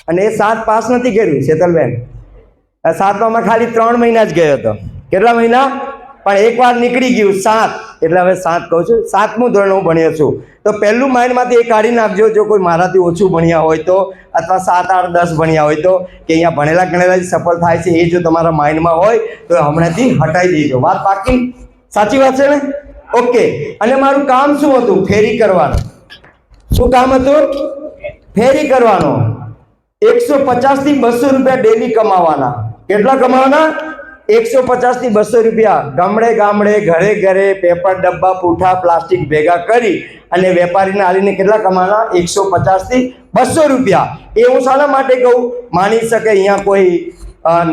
અને એ 7 પાસ નથી કર્યું શેતલબેન. 7માં ખાલી 3 મહિના જ ગયો હતો. કેટલા મહિના? પણ એકવાર નીકળી ગયું 7, એટલે હવે 7 કહું છું. 7મું ધોરણ હું ભણ્યો છું. તો પહેલું માઇન્ડમાંથી એ કાઢી નાખજો જો કોઈ મારાથી ઓછું ભણ્યા હોય તો, અથવા 7, 8, 10 ભણ્યા હોય તો, કે અહીંયા ભણેલા ગણેલા જ સફળ થાય છે, એ જો તમારા માઇન્ડમાં હોય તો હમણાંથી હટાવી દેજો. વાત પાકી? સાચી વાત છે ને? ઓકે. અને મારું કામ શું હતું? ફેરી કરવાનું. શું કામ હતું? ફેરી કરવાનો. 150 થી 200 રૂપિયા ડેલી કમાવાના. કેટલા કમાવાના? 150 થી 200 રૂપિયા. ગામડે ગામડે, ઘરે ઘરે પેપર ડબ્બા, પૂઠા, પ્લાસ્ટિક ભેગા કરી અને વેપારીને આલીને કેટલા કમાવાના? 150 થી 200 રૂપિયા. એ હું શાના માટે કહું? માની શકે અહીંયા કોઈ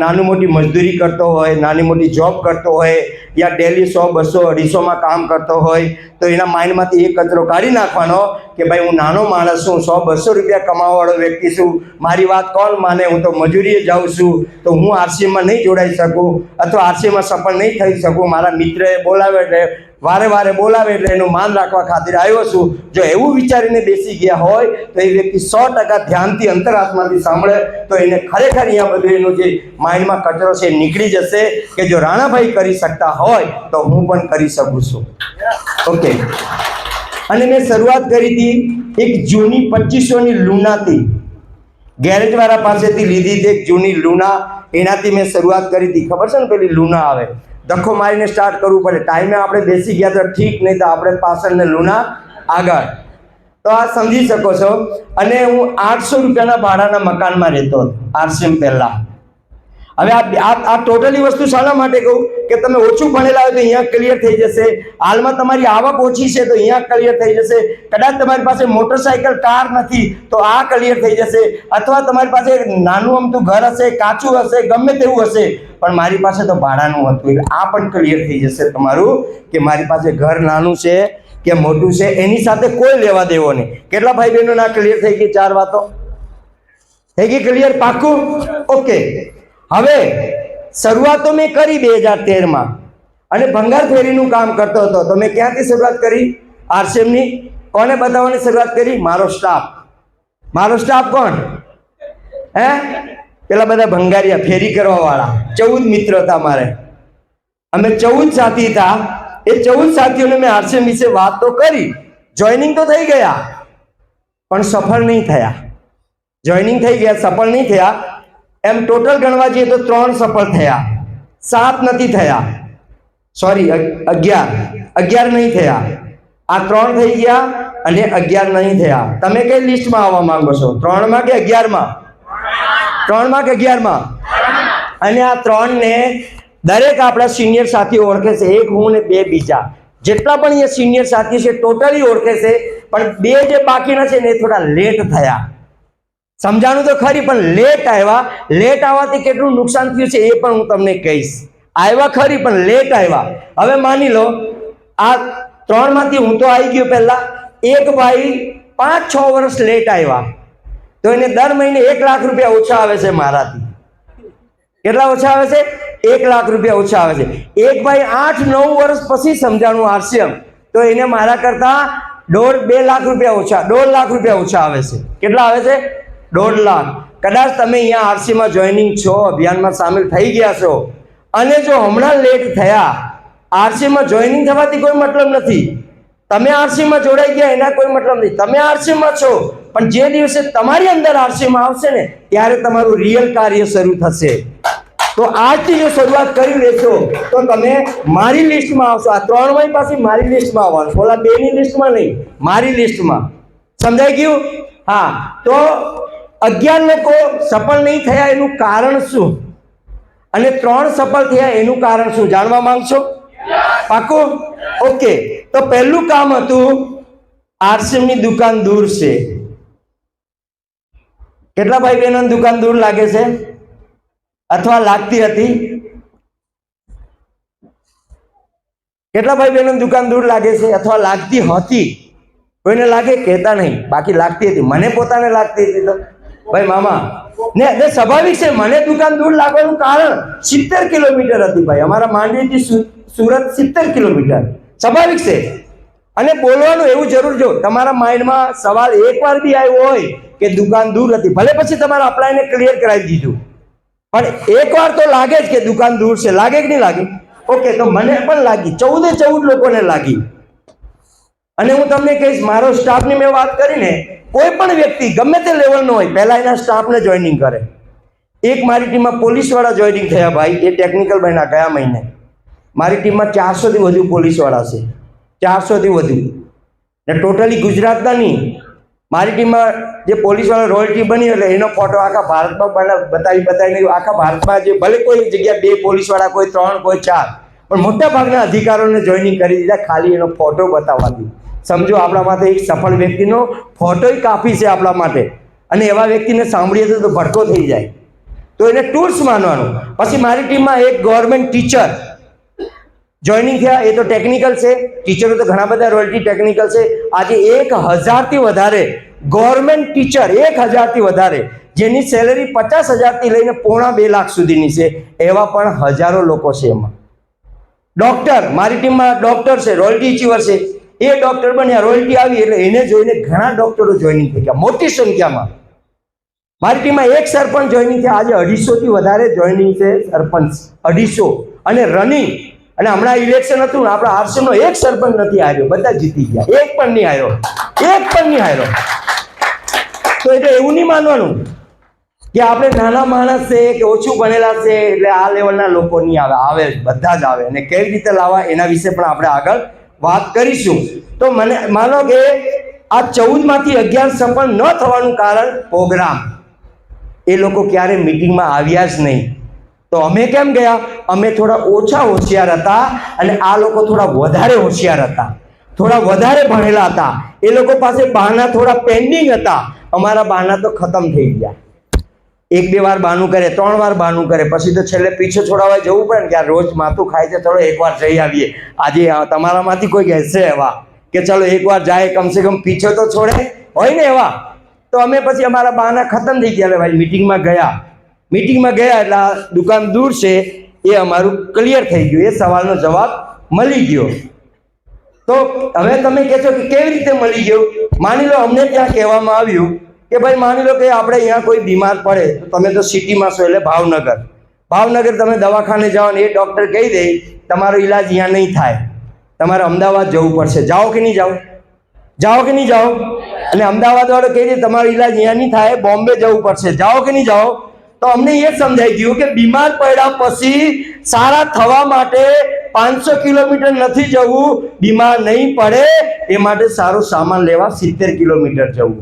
નાની મોટી મજદૂરી કરતો હોય, નાની મોટી જોબ કરતો હોય, યા ડેલી 100, 200, 250માં કામ કરતો હોય, તો એના માઇન્ડમાંથી એક કચરો કાઢી નાખવાનો કે ભાઈ હું નાનો માણસ છું, 100, 200 રૂપિયા કમાવાવાળો વ્યક્તિ છું, મારી વાત કોણ માને? હું તો મજૂરીએ જાઉં છું, તો હું આરસીએમમાં નહીં જોડાઈ શકું, અથવા આરસીએમમાં સફળ નહીં થઈ શકું. મારા મિત્રએ બોલાવે એટલે વારે વારે બોલાવે એટલે એનું માન રાખવા ખાतिर આવ્યો છું. જો એવું વિચારીને બેસી ગયા હોય તો એ વ્યક્તિ 100% ધ્યાનથી અંતરાત્માથી સાંભળે તો એને ખરેખર અહીંયા બધું એનું જે માઇન્ડમાં કચરો છે નીકળી જશે કે જો રાણાભાઈ કરી શકતા હોય તો હું પણ કરી શકું છું. ઓકે. અને મેં શરૂઆત કરી હતી એક જૂની 2500ની લૂનાથી, ગેરેજવાળા પાસેથી લીધી હતી એક જૂની લૂના, એનાથી મેં શરૂઆત કરી હતી. ખબર છે ને પેલી લૂના આવે, ધક્કો મારીને સ્ટાર્ટ કરવું પડે. ટાઈમે આપણે બેસી ગયા તો ઠીક, નહીં તો આપણે પાછળ ને લૂના આગળ. તો આ સમજી શકો છો. અને હું 800 રૂપિયાના ભાડાના મકાનમાં રહેતો હતો આરસીએમ પહેલા. હવે આ ટોટલી વસ્તુ શાના માટે કહું કે તમે ઓછું ભણેલા હોય તો અહીંયા ક્લિયર થઈ જશે. હાલમાં તમારી આવક ઓછી છે તો અહીંયા ક્લિયર થઈ જશે. કદાચ તમારી પાસે મોટરસાયકલ, કાર નથી તો આ ક્લિયર થઈ જશે. અથવા તમારી પાસે નાનું અમતું ઘર હશે, કાચું હશે, ગમે તેવું હશે, પણ મારી પાસે તો ભાડાનું હતું, એટલે આ પણ ક્લિયર થઈ જશે તમારું કે મારી પાસે ઘર નાનું છે કે મોટું છે એની સાથે કોઈ લેવા દેવો નહીં. કેટલા ભાઈ બહેનો ના ક્લિયર થઈ ગઈ? 4 વાતો થઈ ગઈ ક્લિયર? પાક્કું? ઓકે. હવે શરૂઆત તો મેં કરી 2013માં અને ભંગાર ફેરીનું કામ કરતો હતો. તો મેં ક્યાંથી શરૂઆત કરી? આરસીએમની. કોને બતાવવાની શરૂઆત કરી? મારો સ્ટાફ. મારો સ્ટાફ કોણ? હે? પેલા બધા ભંગારિયા ફેરી કરવા વાળા 14 મિત્ર હતા મારે. અમે 14 સાથી હતા. એ 14 સાથીઓને મેં આરસીએમ વિશે વાત તો કરી, જોઈનિંગ તો થઈ ગયા પણ સફળ નહીં થયા. જોઈનિંગ થઈ ગયા, સફળ નહીં થયા. એમ ટોટલ ગણવા જઈએ તો 3 સફળ થયા, 7 નથી થયા, સોરી 11 નહીં થયા. આ 3 થઈ ગયા અને 11 નહીં થયા. તમે કઈ લિસ્ટમાં આવવા માંગો છો? 3માં કે 11માં? 3માં કે 11માં? અને આ 3 ને દરેક આપણા સિનિયર સાથીઓ ઓળખે છે. એક હું ને 2 બીજા. જેટલા પણ અહીંયા સિનિયર સાથી છે ટોટલી ઓળખે છે, પણ 2 જે બાકીના છે ને એ થોડા લેટ થયા. સમજાણું તો ખરી, પણ લેટ આવ્યા. લેટ આવવાથી કેટલું નુકસાન થયું છે એ પણ હું તમને કહીશ. આવ્યા ખરી પણ લેટ આવ્યા. હવે માની લો આ 3માંથી હું તો આવી ગયો પહેલા. એક ભાઈ 5-6 વર્ષ લેટ આવ્યા તો એને દર મહિને 1 લાખ રૂપિયા ઓછા આવે છે મારાથી. કેટલા ઓછા આવે છે? 1 લાખ રૂપિયા ઓછા આવે છે. એક ભાઈ 8-9 વર્ષ પછી સમજાણું આરસીએમ, તો એને મારા કરતા 2 લાખ રૂપિયા ઓછા, 1.5 લાખ રૂપિયા ઓછા આવે છે. કેટલા આવે છે? 1.5 લાખ. કદાચ તમે અહીંયા આરસીમાં જોઈનિંગ છો, અભિયાનમાં સામેલ થઈ ગયા છો, અને જો હમણાં લેટ થયા, આરસીમાં જોઈનિંગ થવાથી કોઈ મતલબ નથી. તમે આરસીમાં જોડાઈ ગયા એના કોઈ મતલબ નથી. તમે આરસીમાં છો, પણ જે દિવસે તમારી અંદર આરસીમાં આવશે ને ત્યારે તમારું રિયલ કાર્ય શરૂ થશે. તો આજથી જો શરૂઆત કરી લેશો તો તમે મારી લિસ્ટમાં આવશો. આ 3 પાછી મારી લિસ્ટમાં આવવાનું, ઓલા 2ની લિસ્ટમાં નહીં, મારી લિસ્ટમાં. સમજાઈ ગયું? હા. તો 11 લોકો સફળ નહીં થયા એનું કારણ શું, અને 3 સફળ થયા એનું કારણ શું જાણવા માંગશો? પાકું? ઓકે. તો પહેલું કામ હતું આરસીએમની દુકાન દૂર છે. કેટલા ભાઈ બહેનોની દુકાન દૂર લાગે છે અથવા લાગતી હતી? કેટલા ભાઈ બહેનોની દુકાન દૂર લાગે છે અથવા લાગતી હતી? કોઈને લાગે? કહેતા નહીં. બાકી લાગતી હતી. મને પોતાને લાગતી હતી. તો ભાઈ મામા ને સ્વાભાવિક છે. મને દુકાન દૂર લાગવાનું કારણ 70 કિલોમીટર હતી ભાઈ. અમારા માંડવીથી સુરત 70 કિલોમીટર. સ્વાભાવિક છે. અને બોલવાનું એવું જરૂર, જો તમારા માઇન્ડમાં સવાલ એકવાર બી આવ્યો હોય કે દુકાન દૂર હતી, ભલે પછી તમારા અપ્લાયને ક્લિયર કરાવી દીધું, પણ એકવાર તો લાગે જ કે દુકાન દૂર છે. લાગે કે નહીં લાગે? ઓકે, તો મને પણ લાગી, 14 લોકોને લાગી. અને હું તમને કહીશ, મારો સ્ટાફની મેં વાત કરીને, કોઈ પણ વ્યક્તિ ગમે તે લેવલનો હોય, પહેલા એના સ્ટાફને જોઈનિંગ કરે. એક મારી ટીમમાં પોલીસવાળા જોઈનિંગ થયા ભાઈ, એ ટેકનિકલ બન્યા ગયા મહિને. મારી ટીમમાં 400 થી વધુ પોલીસવાળા છે, 400 થી વધુ. ને ટોટલી ગુજરાતના નહીં, મારી ટીમમાં જે પોલીસવાળા રોયલ્ટી બની એટલે એનો ફોટો આખા ભારતમાં બતાવીને આખા ભારતમાં, જે ભલે કોઈ જગ્યા 2 પોલીસવાળા, કોઈ 3, કોઈ 4, પણ મોટા ભાગના અધિકારીઓને જોઈનિંગ કરી દીધા ખાલી એનો ફોટો બતાવવાથી. સમજો, આપણા માટે એક સફળ વ્યક્તિનો ફોટો કાફી છે આપણા માટે. અને એવા વ્યક્તિને સાંભળીએ તો ભડકો થઈ જાય, તો એને ટૂલ્સ માનવાનું. પછી મારી ટીમમાં એક ગવર્મેન્ટ ટીચર જોઈનિંગ થયા, એ તો ટેકનિકલ છે. ટીચરો તો ઘણા બધા રોયલ્ટી ટેકનિકલ છે. આજે 1000 થી વધારે ગવર્મેન્ટ ટીચર, 1000 થી વધારે, જેની સેલેરી 50,000 થી લઈને 1.5 લાખ સુધીની છે, એવા પણ હજારો લોકો છે. એમાં ડોક્ટર, મારી ટીમમાં ડોક્ટર છે, રોયલ્ટી અચીવર છે, એ ડોક્ટર બન્યા, રોયલ્ટી આવી એટલે એને જોઈને ઘણા ડોક્ટરો જોઈનિંગ થઈ ગયા મોટી સંખ્યામાં. મારી ટીમમાં એક સરપંચ જોઈનિંગ થયા, આજે 250 થી વધારે જોઈનિંગ છે સરપંચ, 250. અને રનિંગ, અને હમણાં ઇલેક્શન હતું ને, આપણા આરસીનો એક સરપંચ નથી આવ્યો, બધા જીતી ગયા, એક પણ નહીં આવ્યો, એક પણ નહીં આવ્યો. તો એટલે એવું નહીં માનવાનું કે આપણે નાના માણસ છે કે ઓછું ભણેલા છે એટલે આ લેવલના લોકો નહીં આવે. આવે, બધા જ આવે. અને કેવી રીતે લાવવા એના વિશે પણ આપણે આગળ વાત કરીશું. તો મને માનો કે આ 14 માંથી 11 સફળ ન થવાનું કારણ પ્રોગ્રામ, એ લોકો ક્યારે મીટિંગમાં આવ્યા જ નહીં. તો અમે કેમ ગયા? અમે થોડા ઓછા હોશિયાર હતા અને આ લોકો થોડા વધારે હોશિયાર હતા, થોડા વધારે ભણેલા હતા. એ લોકો પાસે બહાના થોડા પેન્ડિંગ હતા, અમારા બહાના તો ખતમ થઈ ગયા. 1-2 વાર બહાનું કરે, 3 વાર બહાનું કરે, પછી તો છેલ્લે પીછો છોડાવવા જવું પડે ને કે રોજ માથું ખાય છે, ચલો એકવાર જઈ આવીએ. આજે તમારામાંથી કોઈ કહેશે એવા કે ચલો એકવાર જાય, કમસે કમ પીછો તો છોડે, હોય ને એવા. તો અમે પછી અમારા બહાના ખતમ થઈ ગયા. ભાઈ મીટિંગમાં ગયા એટલે આ દુકાન દૂર છે એ અમારું ક્લિયર થઈ ગયું, એ સવાલનો જવાબ મળી ગયો. તો હવે તમે કહેશો કે કેવી રીતે મળી ગયું? માની લો અમને ત્યાં કહેવામાં આવ્યું કે ભાઈ માની લો કે આપણે અહીંયા કોઈ બીમાર પડે, તો તમે તો સિટીમાં છો એટલે ભાવનગર તમે દવાખાને જાઓ ને એ ડૉક્ટર કહી દે તમારો ઈલાજ અહીંયા નહીં થાય, તમારે અમદાવાદ જવું પડશે. જાઓ કે નહીં જાઓ? જાઓ કે નહીં જાઓ? અને અમદાવાદ વાળો કહી દે તમારો ઈલાજ અહીંયા નહીં થાય, બોમ્બે જવું પડશે. જાઓ કે નહીં જાઓ? તો અમને એ સમજાઈ ગયું કે બીમાર પડ્યા પછી સારા થવા માટે 500 કિલોમીટર નથી જવું, બીમાર નહીં પડે એ માટે સારો સામાન લેવા 70 કિલોમીટર જવું.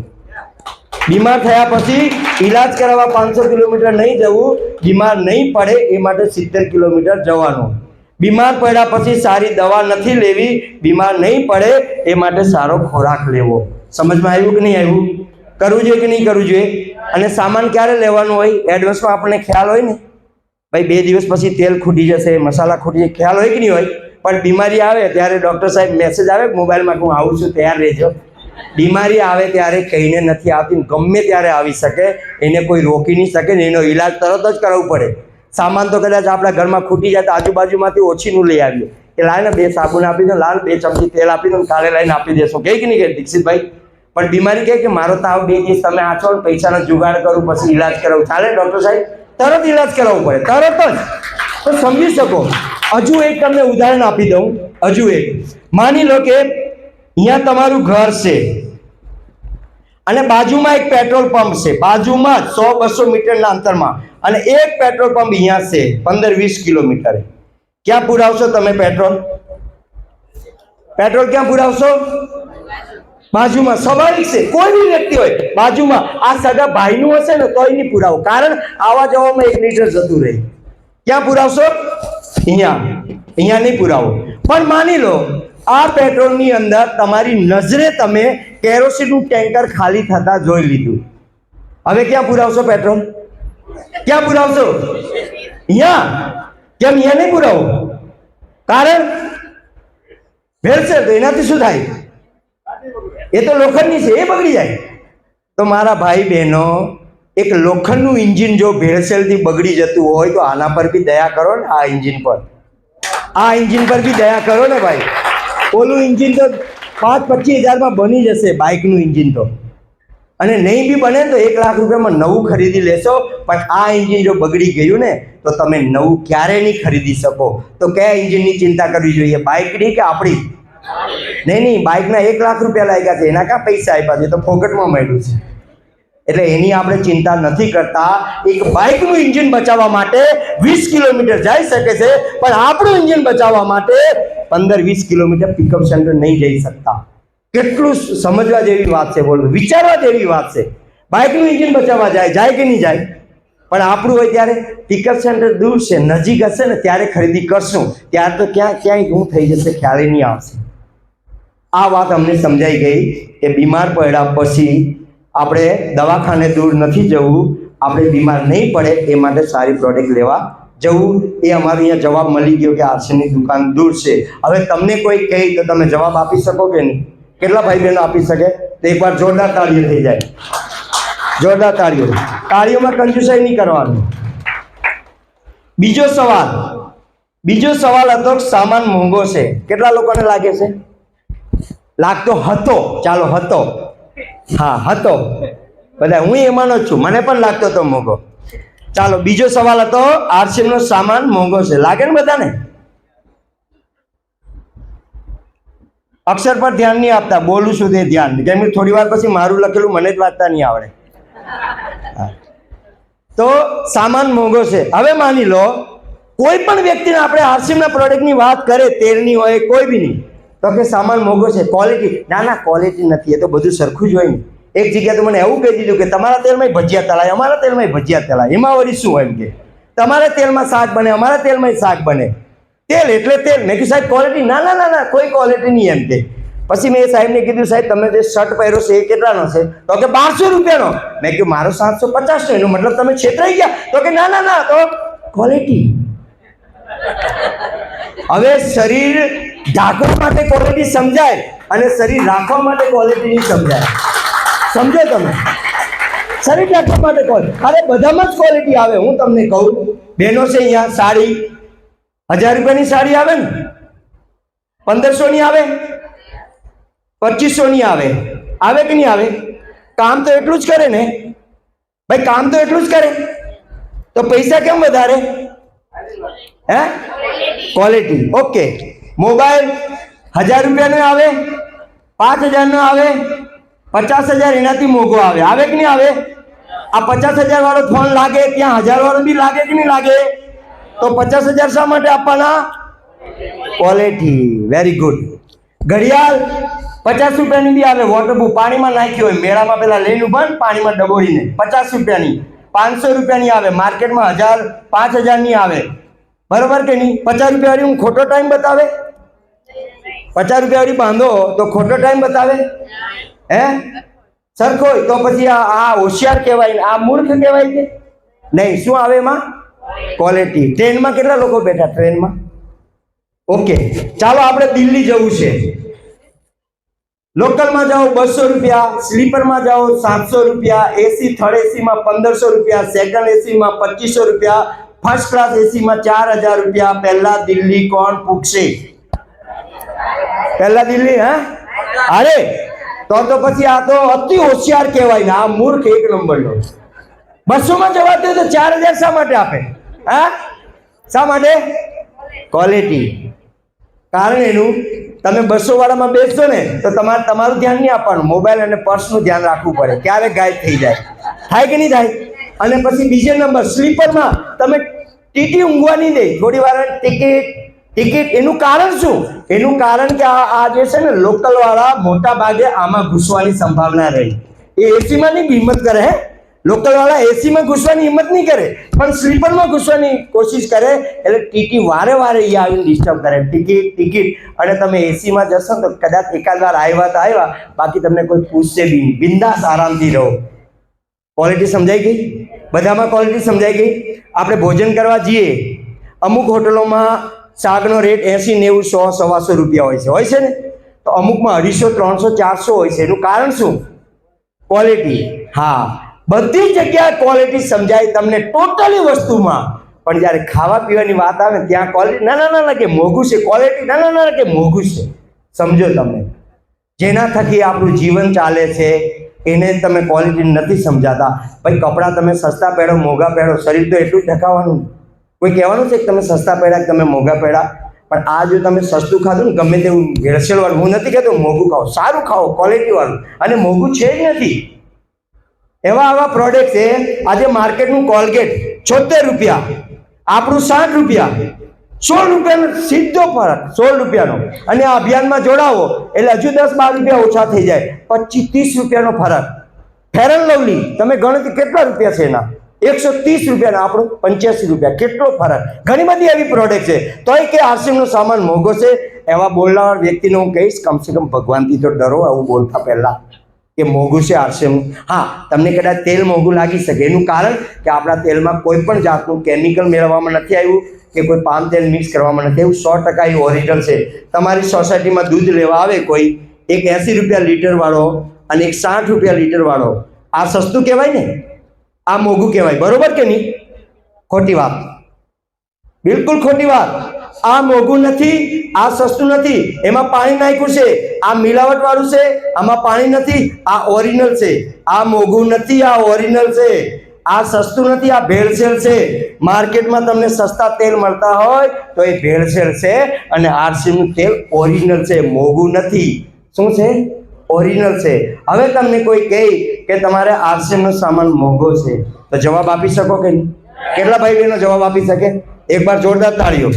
બીમાર થયા પછી ઈલાજ કરાવવા 500 કિલોમીટર નહીં જવું, બીમાર નહીં પડે એ માટે 70 કિલોમીટર જવાનું. બીમાર પડ્યા પછી સારી દવા નથી લેવી, બીમાર નહીં પડે એ માટે સારો ખોરાક લેવો. સમજમાં આવ્યું કે નહીં આવ્યું? કરવું જોઈએ કે નહીં કરવું જોઈએ? અને સામાન ક્યારે લેવાનું હોય? એડવાન્સમાં આપણને ખ્યાલ હોય ને, ભાઈ 2 દિવસ પછી તેલ ખૂટી જશે, મસાલા ખૂટી જશે, ખ્યાલ હોય કે નહીં હોય? પણ બીમારી આવે ત્યારે ડૉક્ટર સાહેબ મેસેજ આવે મોબાઈલમાં, હું આવું છું, તૈયાર રહેજો. બીમારી આવે ત્યારે કહીને નથી આવતી, ગમે ત્યારે આવી શકે, એને કોઈ રોકી નહીં શકે ને, એનો ઈલાજ તરત જ કરવું પડે. સામાન તો કદાચ આપણા ઘરમાં ખૂટી જાય તો આજુબાજુમાંથી ઓછીનું લઈ આવીએ કે લાય ને 2 સાબુન આપી દો, લાલ 2 ચમચી તેલ આપી દો, કાલે લઈને આપી દેશો, કહે કે નહીં કહે દીક્ષિતભાઈ? પણ બીમારી કહે કે મારો તાવ 2 દિવસ તમે આછો ને પૈસાનો જુગાડ કરું પછી ઈલાજ કરાવું, ચાલે ડૉક્ટર સાહેબ? તરત ઈલાજ કરાવવું પડે, તરત જ. તો સમજી શકો. હજુ એક તમને ઉદાહરણ આપી દઉં. હજુ એક, માની લો કે અહીંયા તમારું ઘર છે અને બાજુમાં એક પેટ્રોલ પંપ છે, બાજુમાં જ 100-200 મીટરના અંતરમાં, અને એક પેટ્રોલ પંપ અહીંયા છે 15-20 કિલોમીટરે. ક્યાં પુરાવશો તમે પેટ્રોલ? ક્યાં પુરાવશો? બાજુમાં. સ્વાભાવિક છે, કોઈ બી વ્યક્તિ હોય બાજુમાં, આ સગા ભાઈનું હશે ને તોય નહીં પુરાવો, કારણ આવા જવામાં 1 લીટર જતું રહે. ક્યાં પુરાવશો? અહીંયા નહીં પુરાવો. પણ માની લો આ પેટ્રોલની અંદર તમારી નજરે તમે કેરોસીનનું ટેન્કર ખાલી થતા જોઈ લીધું, હવે ક્યાં પુરાવશો પેટ્રોલ? ક્યાં પુરાવશો? અહીંયા. કેમ અહીંયા નહીં પુરાવો? કારણ ભેળસેળ, તો એનાથી શું થાય? એ તો લોખંડની છે, એ બગડી જાય. તો મારા ભાઈ બહેનો, એક લોખંડનું એન્જિન જો ભેળસેળથી બગડી જતું હોય તો આના પર બી દયા કરો ને. આ એન્જિન પર બી દયા કરો ને ભાઈ. ઓલું એન્જિન તો ₹25,000 હજારમાં બની જશે બાઇકનું એન્જિન તો. અને નહીં બી બને તો 1 લાખ રૂપિયામાં નવું ખરીદી લેશો. પણ આ એન્જિન જો બગડી ગયું ને તો તમે નવું ક્યારે નહીં ખરીદી શકો. તો કયા એન્જિનની ચિંતા કરવી જોઈએ, બાઇકની કે આપણી? નહીં, બાઇકના 1 લાખ રૂપિયા લાગ્યા છે, એના કાં પૈસા આપ્યા છે, તો ફોકટમાં મળ્યું છે. એટલે એની આપણે ચિંતા નથી કરતા. એક બાઇકનું એન્જિન બચાવવા માટે 20 કિલોમીટર જઈ શકે છે, પણ આપણું એન્જિન બચાવવા માટે 15-20 કિલોમીટર પિકઅપ સેન્ટર નહીં જઈ શકતા. કેટલું સમજવા જેવી વાત છે, બોલો, વિચારવા જેવી વાત છે. બાઇકનું એન્જિન બચાવવા જાય કે નહીં જાય? પણ આપણું હોય ત્યારે પિકઅપ સેન્ટર દૂર છે, નજીક હશે ને ત્યારે ખરીદી કરશું. ત્યાર તો ક્યાંય ગુમ થઈ જશે, ખ્યાલ નહીં આવશે. આ વાત અમને સમજાઈ ગઈ કે બીમાર પડ્યા પછી આપણે દવાખાને દૂર નથી જવું, આપણે બીમાર નહીં પડે એ માટે સારી પ્રોડક્ટ લેવા જવું. એ અમારે અહીંયા જવાબ મળી ગયો કે આરસીની દુકાન દૂર છે. હવે તમને કોઈ કહે તો તમે જવાબ આપી શકો કે નહીં? કેટલા ભાઈ બહેનો આપી શકે? તો એકવાર જોરદાર તાળીઓ થઈ જાય, જોરદાર તાળીઓ. તાળીઓમાં કંજુસાઈ નહીં કરવાનું. બીજો સવાલ હતો, સામાન મોંઘો છે. કેટલા લોકોને લાગે છે? લાગતો હતો, ચાલો હતો, હા હતો બધા, હું એમાંનો જ છું, મને પણ લાગતો હતો મોંઘો. ચાલો બીજો સવાલ હતો, આરસીએમનો સામાન મોંઘો છે, લાગે ને બધાને? અક્ષર પર ધ્યાન નહીં આપતા, બોલું છું તે ધ્યાન, કેમ કે થોડી વાર પછી મારું લખેલું મને જ વાંચતા નહીં આવડે. તો સામાન મોંઘો છે. હવે માની લો કોઈ પણ વ્યક્તિને આપણે આરસીએમના પ્રોડક્ટની વાત કરે, તેલની હોય કોઈ બી નહીં, તો કે સામાન મોંઘો છે, ક્વોલિટી ના ક્વોલિટી નથી, એ તો બધું સરખું જ હોય ને. એક જગ્યાએ તો મને એવું કહી દીધું કે તમારા તેલમાં ભજીયા તળાય, અમારા તેલમાં ભજીયા તળાય, એમાં વળી શું હોય? એમ કે તમારા તેલમાં શાક બને, અમારા તેલમાં શાક બને. તેલ એટલે તેલ. મેં કીધું સાહેબ ક્વોલિટી? ના કોઈ ક્વોલિટી નહીં એમ કે. પછી મેં સાહેબને કીધું, સાહેબ તમે જે શર્ટ પહેર્યો છે એ કેટલાનો છે? તો કે 1200 રૂપિયાનો. મેં કીધું મારો 750 નો, એનો મતલબ તમે છેતરાઈ ગયા? તો કે ના તો ક્વોલિટી. હવે શરીર ઢાંકવા માટે ક્વોલિટી સમજાય અને શરીર રાખવા માટે ક્વોલિટી નહીં સમજાય. સમજો તમે? શરીર ઢાંકવા માટે ક્વોલિટી, અરે બધામાં જ ક્વોલિટી આવે. હું તમને કહું, બહેનો છે અહીંયા, સાડી 1000 રૂપિયાની સાડી આવે ને, 1500 ની આવે, 2500 ની આવે કે નહીં આવે? કામ તો એટલું જ કરે ને ભાઈ, કામ તો એટલું જ કરે, તો પૈસા કેમ વધારે? હે? ક્વોલિટી. ઓકે. મોબાઈલ 1000 રૂપિયાનો આવે, 5000 નો આવે, 50,000 એનાથી મોંઘો આવે કે નહીં આવે? આ 50,000 વાળો ફોન લાગે, ત્યાં 1000 વાળો બી લાગે કે નહીં લાગે? તો 50,000 શા માટે આપવાના? ક્વોલિટી. Very good. ઘડિયાળ 50 રૂપિયાની બી આવે, વોટરપ્રૂફ, પાણીમાં નાખી હોય, મેળામાં પેલા લઈને ઉભા ને પાણીમાં ડબોળીને, 50 રૂપિયાની. 500 રૂપિયાની આવે, માર્કેટમાં 5,000 ની આવે, બરોબર કે નહીં? 50 રૂપિયા વાળી હું ખોટો ટાઈમ બતાવે? 50 રૂપિયા વાળી બાંધો તો ખોટો ટાઈમ બતાવે? હે? સરખો તો પછી આ હોશિયાર કહેવાય, આ મૂર્ખ કહેવાય કે નહીં? શું આવે એમાં? ક્વોલિટી. ટ્રેનમાં કેટલા લોકો બેઠા? ટ્રેનમાં ઓકે. ચાલો આપણે દિલ્હી જવું છે, લોકલમાં જાઓ 200 રૂપિયા, સ્લીપરમાં જાઓ 700 રૂપિયા, એસી થર્ડ એસીમાં 1500 રૂપિયા, સેકન્ડ એસીમાં 2500 રૂપિયા, ફર્સ્ટ ક્લાસ એસીમાં 4000 રૂપિયા. પહેલા દિલ્હી કોણ પૂછશે? પહેલા દિલ્હી? હે? અરે તો પછી આ તો અતિ હોશિયાર કહેવાય ને, આ મૂર્ખ એક નંબરનો. 200 માં જવા દે તો 4000 શા માટે આપે? હા, શા માટે? ક્વોલિટી. કારણ એનું, તમે 200 વાળામાં બેસશો ને તો તમારું ધ્યાન નહીં આપવાનું, મોબાઈલ અને પર્સનું ધ્યાન રાખવું પડે, ક્યારે ગાયબ થઈ જાય. થાય કે નહીં થાય? અને પછી બીજો નંબર, સ્લીપરમાં તમે ટીટી ઊંઘવા નહીં દે, થોડી વાર ટિકિટ. એનું કારણ શું? એનું કારણ કે આ જે છે ને લોકલ વાળા મોટા ભાગે આમાં ઘૂસવાની સંભાવના રહી. એ એસીમાં નહીં હિંમત કરે. હે, લોકલ વાળા એસીમાં ઘૂસવાની હિંમત નહીં કરે, પણ સ્લીપરમાં ઘૂસવાની કોશિશ કરે. એટલે ટીટી વારે અહીંયા આવીને ડિસ્ટર્બ કરે, ટિકિટ. અને તમે એસીમાં જશો તો કદાચ એકાદ વાર આવ્યા, બાકી તમને કોઈ પૂછશે બી નહીં. બિંદાસ આરામથી રહો. ક્વોલિટી સમજાઈ ગઈ? બધામાં ક્વોલિટી સમજાઈ ગઈ? આપણે ભોજન કરવા જઈએ, અમુક હોટલોમાં શાકનો રેટ 80, 90, 100, 125 રૂપિયા હોય છે ને, તો અમુકમાં 250, 300, 400 હોય છે. એનું કારણ શું? ક્વોલિટી. હા, બધી જગ્યાએ ક્વોલિટી સમજાય તમને ટોટલી વસ્તુમાં, પણ જ્યારે ખાવા પીવાની વાત આવે ત્યાં ક્વોલિટી ના લાગે મોંઘું છે, ક્વોલિટી ના લાગે મોંઘું છે. સમજો તમે? જેના થકી આપણું જીવન ચાલે છે એને તમે ક્વોલિટી નથી સમજાતા. ભાઈ કપડાં તમે સસ્તા પહેરો મોંઘા પહેરો, શરીર તો એટલું જ ઢકાવવાનું. કોઈ કહેવાનું છે કે તમે સસ્તા પહેર્યા કે તમે મોંઘા પહેર્યા, પણ આ જો તમે સસ્તું ખાધું ને ગમે તેવું ભેળસેળવાળું, હું નથી કહેતો મોંઘું ખાઓ, સારું ખાઓ ક્વોલિટીવાળું, અને મોંઘું છે જ નથી. એવા આવા પ્રોડક્ટ છે. આજે માર્કેટનું કોલગેટ 76 રૂપિયા, આપણું 60 રૂપિયા, 16 રૂપિયાનો સીધો ફરક, 16 રૂપિયાનો. અને આ અભિયાનમાં જોડાવો એટલે હજુ 10-12 રૂપિયા ઓછા થઈ જાય, 25-30 રૂપિયાનો ફરક. ફેર એન્ડ લવલી તમે ગણતરી કેટલા રૂપિયા છે એના? 130 રૂપિયાના, આપણું 85 રૂપિયા. કેટલો ફરક! ઘણી બધી એવી પ્રોડક્ટ છે. તોય કે આરસીએમનો સામાન મોંઘો છે, એવા બોલનાર વ્યક્તિને હું કહીશ કમસે કમ ભગવાનથી તો ડરો આવું બોલતા પહેલા, કે મોંઘું છે આરસીએમ. હા, તમને કદાચ તેલ મોંઘું લાગી શકે, એનું કારણ કે આપણા તેલમાં કોઈ પણ જાતનું કેમિકલ મેળવવામાં નથી આવ્યું, કે કોઈ પામ તેલ મિક્સ કરવામાં નથી આવ્યું. 100% એ ઓરિજિનલ છે. તમારી સોસાયટીમાં દૂધ લેવા આવે કોઈ, એક 80 રૂપિયા લીટરવાળો અને એક 60 રૂપિયા લીટરવાળો, આ સસ્તું કહેવાય ને, આ મોંઘું કહેવાય. બરોબર કે નહીં? ખોટી વાત, બિલકુલ ખોટી વાત. આ મોંઘું નથી, આ સસ્તું નથી, એમાં પાણી નાખ્યું છે, આ મિલાવટ વાળું છે, આમાં પાણી નથી, આ ઓરિજિનલ છે. આ મોંઘું નથી, આ ઓરિજિનલ છે. આ સસ્તું નથી, આ ભેળસેળ છે. માર્કેટમાં તમને સસ્તા તેલ મળતા હોય તો એ ભેળસેળ છે, અને આરસીએમનું તેલ ઓરિજિનલ છે, મોંઘું નથી. શું છે? ઓરિજિનલ છે. હવે તમને કોઈ કહે કે તમારે આરસીએમનો સામાન મોંઘો છે, તો જવાબ આપી શકો કે નહીં? કેટલા ભાઈ બહેનો જવાબ આપી શકે? એકવાર જોરદાર તાળીઓ.